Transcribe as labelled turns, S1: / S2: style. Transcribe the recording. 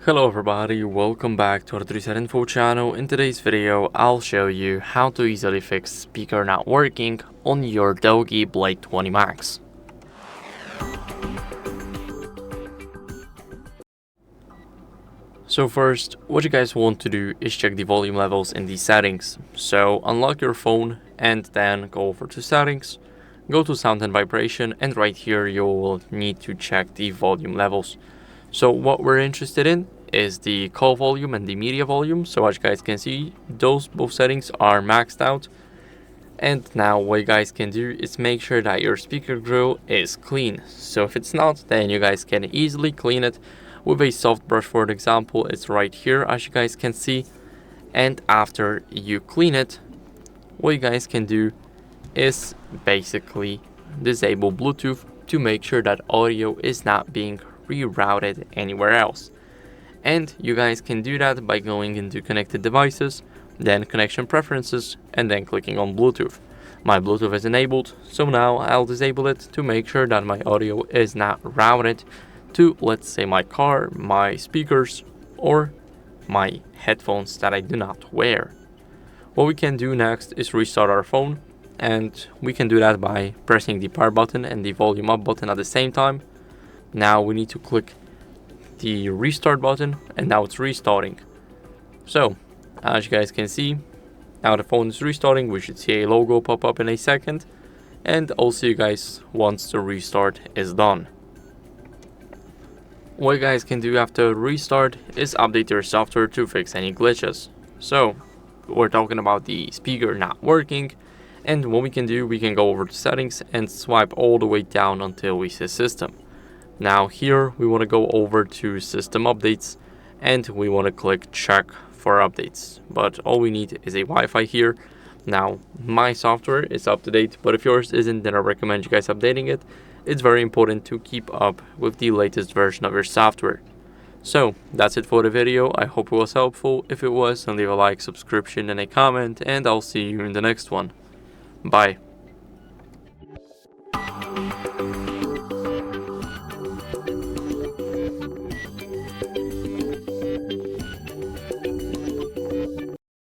S1: Hello everybody, welcome back to HardReset.Info channel. In today's video, I'll show you how to easily fix speaker not working on your DOOGEE Blade 20 Max. So first, what you guys want to do is check the volume levels in the settings. So unlock your phone and then go over to settings, go to sound and vibration, and right here you will need to check the volume levels. So what we're interested in is the call volume and the media volume. So as you guys can see, those both settings are maxed out. And now what you guys can do is make sure that your speaker grill is clean. So if it's not, then you guys can easily clean it with a soft brush. For example, it's right here as you guys can see. And after you clean it, what you guys can do is basically disable Bluetooth to make sure that audio is not being rerouted anywhere else. And you guys can do that by going into connected devices, then connection preferences, and then clicking on Bluetooth. My Bluetooth is enabled, so now I'll disable it to make sure that my audio is not routed to, let's say, my car, my speakers, or my headphones that I do not wear. What we can do next is restart our phone, and we can do that by pressing the power button and the volume up button at the same time. Now we need to click the restart button, and now it's restarting. So as you guys can see, now the phone is restarting. We should see a logo pop up in a second, and I'll see you guys once the restart is done. What you guys can do after restart is update your software to fix any glitches. So we're talking about the speaker not working, and what we can do, we can go over to settings and swipe all the way down until we see system. Now here we want to go over to system updates, and we want to click check for updates, but all we need is a Wi-Fi here. Now my software is up to date, but if yours isn't, then I recommend you guys updating it. It's very important to keep up with the latest version of your software. So that's it for the video. I hope it was helpful. If it was, then leave a like, subscription, and a comment, and I'll see you in the next one. Bye.